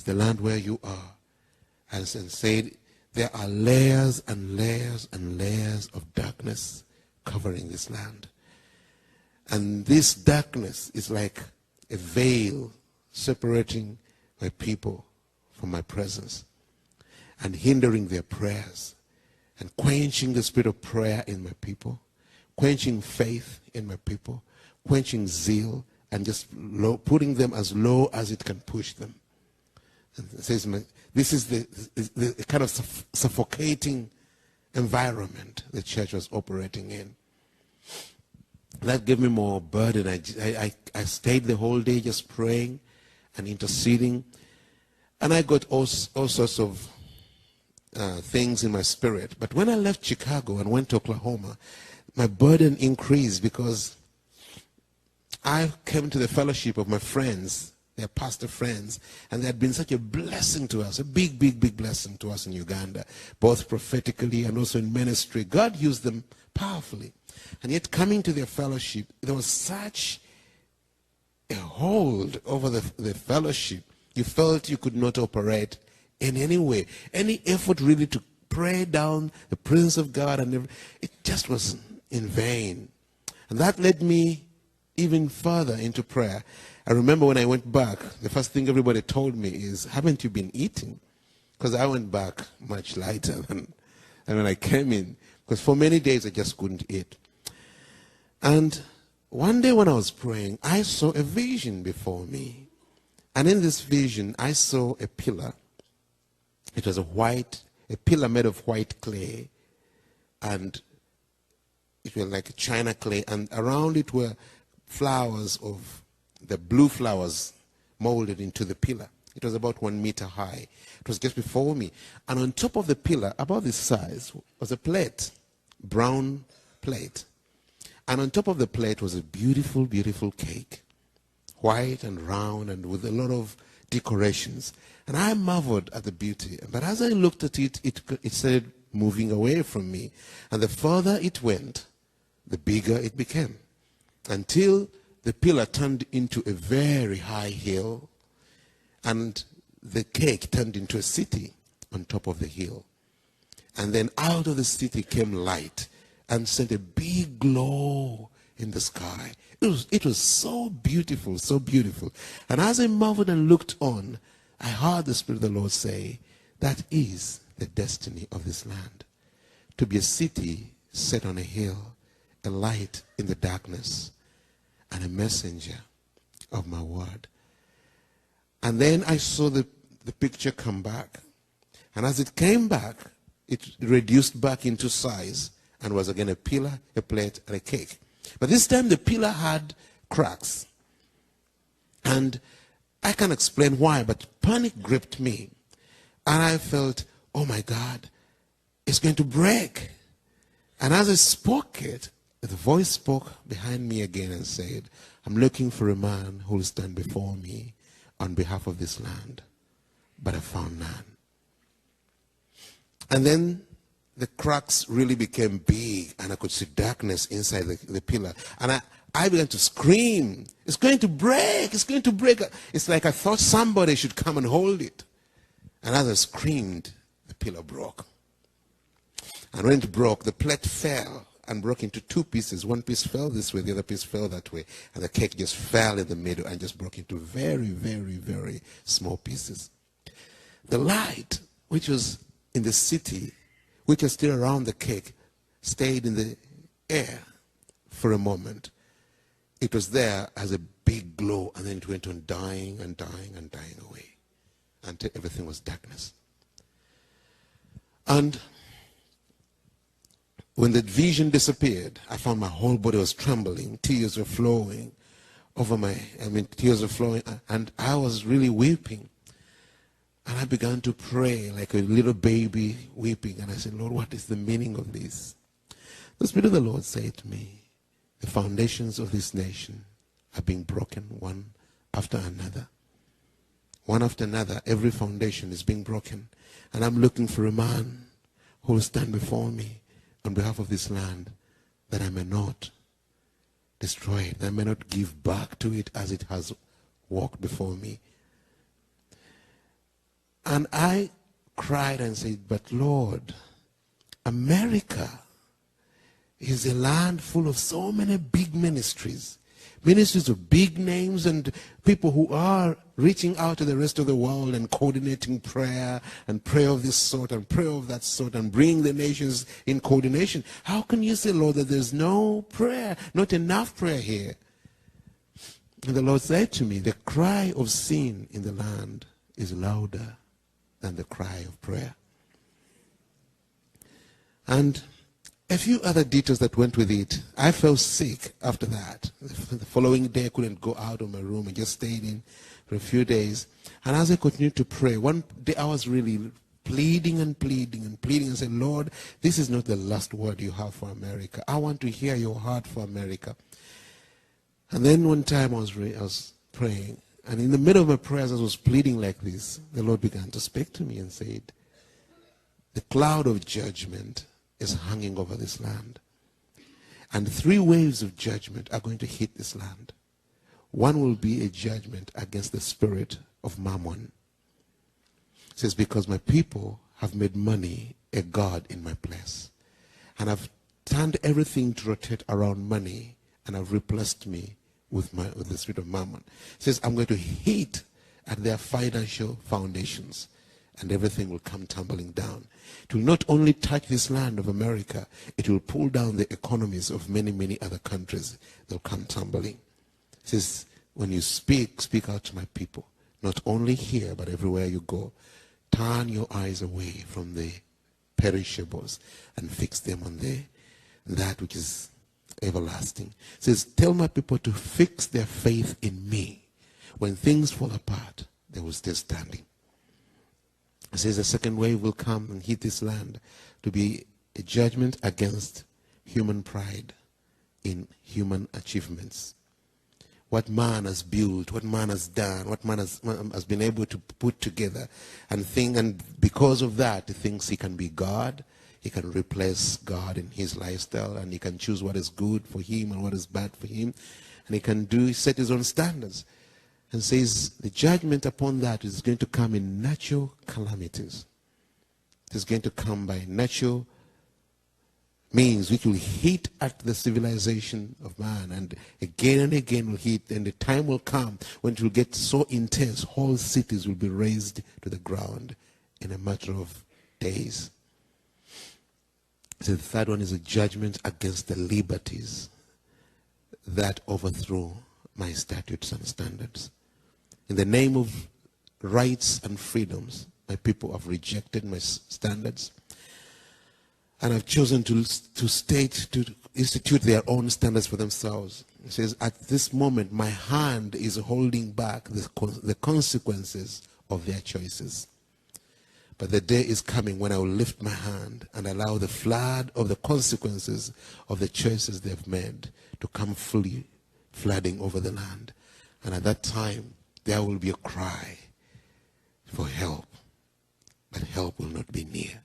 It's the land where you are. And said, there are layers and layers and layers of darkness covering this land. And this darkness is like a veil separating my people from my presence and hindering their prayers and quenching the spirit of prayer in my people, quenching faith in my people, quenching zeal, and just putting them as low as it can push them. And it says, this is the kind of suffocating environment the church was operating in. That gave me more burden. I stayed the whole day just praying and interceding. And I got all sorts of things in my spirit. But when I left Chicago and went to Oklahoma, my burden increased because I came to the fellowship of my friends, their pastor friends, and they had been such a blessing to us, a big, big, big blessing to us in Uganda, both prophetically and also in ministry. God used them powerfully. And yet coming to their fellowship, there was such a hold over the fellowship. You felt you could not operate in any way. Any effort really to pray down the presence of God, and it just was in vain. And that led me even further into prayer. I remember when I went back, the first thing everybody told me is, haven't you been eating? Because I went back much lighter than when I came in. Because for many days I just couldn't eat. And one day when I was praying, I saw a vision before me. And in this vision, I saw a pillar. It was a pillar made of white clay. And it was like china clay. And around it were flowers of the blue flowers molded into the pillar. It was about 1 meter high. It was just before me. And on top of the pillar, about this size, was a plate, brown plate. And on top of the plate was a beautiful, beautiful cake, white and round and with a lot of decorations. And I marveled at the beauty. But as I looked at it, it started moving away from me. And the further it went, the bigger it became, until the pillar turned into a very high hill, and the cake turned into a city on top of the hill. And then out of the city came light and sent a big glow in the sky. It was so beautiful, so beautiful. And as I marveled and looked on, I heard the Spirit of the Lord say, that is the destiny of this land. To be a city set on a hill, a light in the darkness, and a messenger of my word. And then I saw the picture come back. And as it came back, it reduced back into size and was again a pillar, a plate, and a cake. But this time the pillar had cracks. And I can't explain why, but panic gripped me. And I felt, oh my God, it's going to break. And as I spoke it, the voice spoke behind me again and said, I'm looking for a man who will stand before me on behalf of this land. But I found none. And then the cracks really became big, and I could see darkness inside the pillar. And I began to scream, it's going to break, it's going to break. It's like I thought somebody should come and hold it. And as I screamed, the pillar broke. And when it broke, the plate fell and broke into two pieces. One piece fell this way, the other piece fell that way. And the cake just fell in the middle and just broke into very, very, very small pieces. The light, which was in the city, which was still around the cake, stayed in the air for a moment. It was there as a big glow, and then it went on dying and dying and dying away until everything was darkness. And when the vision disappeared, I found my whole body was trembling. Tears were flowing over tears were flowing, and I was really weeping. And I began to pray like a little baby weeping. And I said, Lord, what is the meaning of this? The Spirit of the Lord said to me, the foundations of this nation are being broken one after another. One after another, every foundation is being broken. And I'm looking for a man who will stand before me on behalf of this land, that I may not destroy it, that I may not give back to it as it has walked before me. And I cried and said, but Lord, America is a land full of so many big ministries. Ministries of big names and people who are reaching out to the rest of the world and coordinating prayer and prayer of this sort and prayer of that sort and bringing the nations in coordination. How can you say, Lord, that there's no prayer, not enough prayer here? And the Lord said to me, the cry of sin in the land is louder than the cry of prayer. And a few other details that went with it. I felt sick after that. The following day I couldn't go out of my room. I just stayed in for a few days. And as I continued to pray, one day I was really pleading and pleading and pleading and said, Lord, this is not the last word you have for America. I want to hear your heart for America. And then one time I was praying, and in the middle of my prayers, as I was pleading like this, the Lord began to speak to me and said, the cloud of judgment is hanging over this land. And 3 waves of judgment are going to hit this land. One will be a judgment against the spirit of mammon. It says, because my people have made money a god in my place. And I've turned everything to rotate around money, and I've replaced me with the spirit of mammon. It says, I'm going to hit at their financial foundations, and everything will come tumbling down. It will not only touch this land of America, it will pull down the economies of many, many other countries. They'll come tumbling. It says, when you speak out to my people, not only here, but everywhere you go. Turn your eyes away from the perishables and fix them on that which is everlasting. It says, tell my people to fix their faith in me. When things fall apart, they will stay standing. It says the second wave will come and hit this land to be a judgment against human pride in human achievements. What man has built, what man has done, what man has been able to put together and because of that, he thinks he can be God. He can replace God in his lifestyle, and he can choose what is good for him and what is bad for him. And he can set his own standards. And says the judgment upon that is going to come in natural calamities. It is going to come by natural means which will hit at the civilization of man, and again will hit, and the time will come when it will get so intense, whole cities will be razed to the ground in a matter of days. So the third one is a judgment against the liberties that overthrew my statutes and standards. In the name of rights and freedoms, my people have rejected my standards, and have chosen to institute their own standards for themselves. It says, at this moment, my hand is holding back the consequences of their choices. But the day is coming when I will lift my hand and allow the flood of the consequences of the choices they've made to come fully flooding over the land. And at that time, there will be a cry for help, but help will not be near.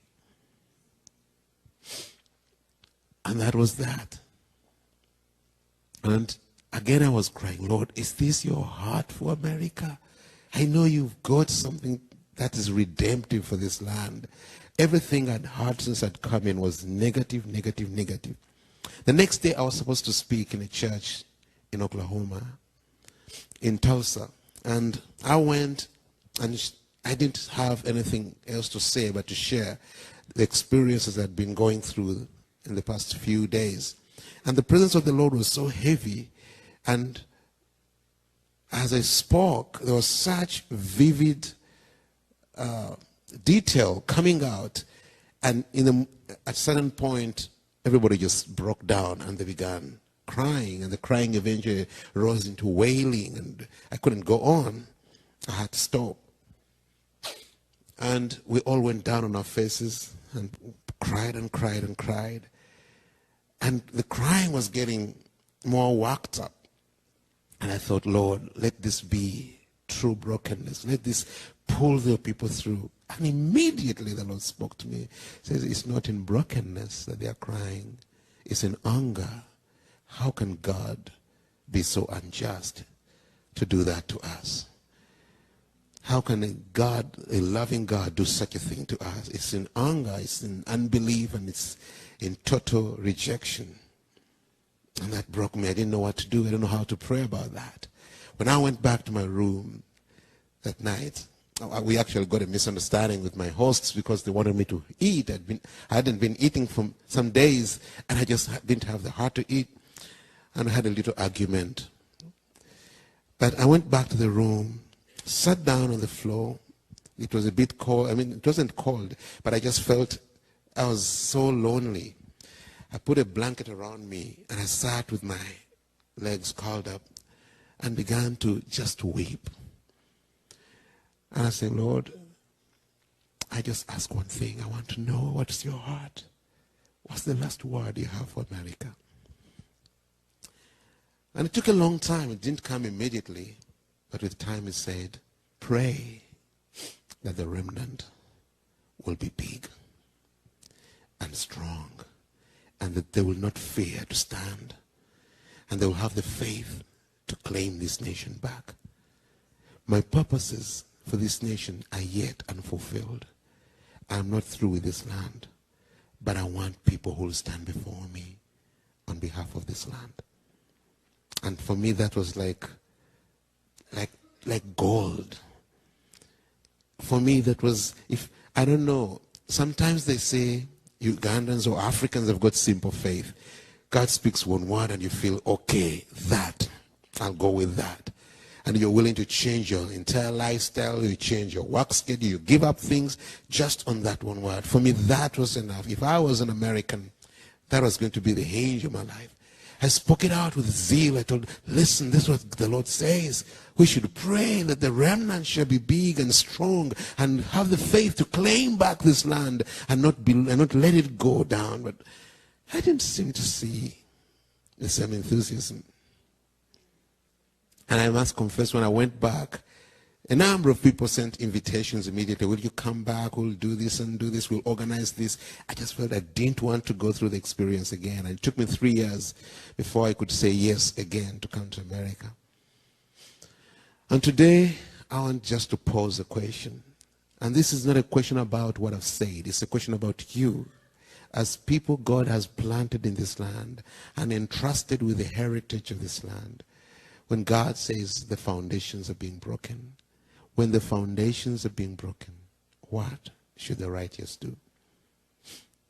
And that was that. And again I was crying, Lord, is this your heart for America? I know you've got something that is redemptive for this land. Everything I'd heard since I'd come in was negative, negative, negative. The next day I was supposed to speak in a church in Oklahoma, in Tulsa. And I went, and I didn't have anything else to say but to share the experiences I'd been going through in the past few days. And the presence of the Lord was so heavy. And as I spoke, there was such vivid detail coming out. And at a certain point, everybody just broke down and they began crying. And the crying eventually rose into wailing. And I couldn't go on. I had to stop. And we all went down on our faces and cried and cried and cried. And the crying was getting more worked up. And I thought, Lord, let this be true brokenness. Let this pull the people through. And immediately the Lord spoke to me. He says, it's not in brokenness that they are crying. It's in anger. How can God be so unjust to do that to us? How can a loving God do such a thing to us? It's in anger, it's in unbelief, and it's in total rejection. And that broke me. I didn't know what to do. I didn't know how to pray about that. When I went back to my room that night, we actually got a misunderstanding with my hosts because they wanted me to eat. I hadn't been eating for some days, and I just didn't have the heart to eat. And I had a little argument. But I went back to the room, sat down on the floor. It was a bit cold. I mean, it wasn't cold, but I just felt I was so lonely. I put a blanket around me, and I sat with my legs curled up and began to just weep. And I said, Lord, I just ask one thing. I want to know, what's your heart? What's the last word you have for America? And it took a long time. It didn't come immediately. But with time he said, pray that the remnant will be big and strong, and that they will not fear to stand, and they will have the faith to claim this nation back. My purposes for this nation are yet unfulfilled. I'm not through with this land, but I want people who will stand before me on behalf of this land. And for me, that was like gold. For me, that was, I don't know, sometimes they say Ugandans or Africans have got simple faith. God speaks one word and you feel, okay, that, I'll go with that. And you're willing to change your entire lifestyle, you change your work schedule, you give up things just on that one word. For me, that was enough. If I was an American, that was going to be the hinge of my life. I spoke it out with zeal. I told, listen, this is what the Lord says. We should pray that the remnant shall be big and strong and have the faith to claim back this land and not let it go down. But I didn't seem to see the same enthusiasm. And I must confess, when I went back, a number of people sent invitations immediately. Will you come back? We'll do this and do this. We'll organize this. I just felt I didn't want to go through the experience again. And it took me 3 years before I could say yes again to come to America. And today, I want just to pose a question. And this is not a question about what I've said. It's a question about you. As people God has planted in this land and entrusted with the heritage of this land, when God says the foundations are being broken, when the foundations are being broken, what should the righteous do?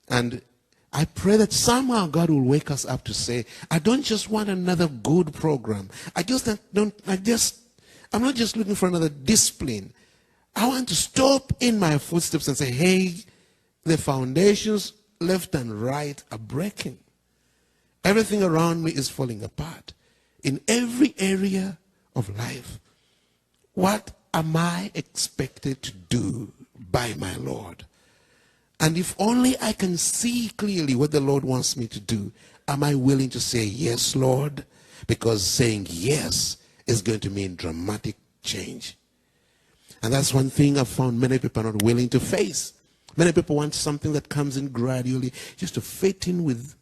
And I pray that somehow God will wake us up to say, I don't just want another good program. I'm not just looking for another discipline. I want to stop in my footsteps and say, hey, the foundations left and right are breaking. Everything around me is falling apart. In every area of life, what am I expected to do by my Lord? And if only I can see clearly what the Lord wants me to do, am I willing to say, yes, Lord? Because saying yes is going to mean dramatic change. And that's one thing I've found many people are not willing to face. Many people want something that comes in gradually, just to fit in with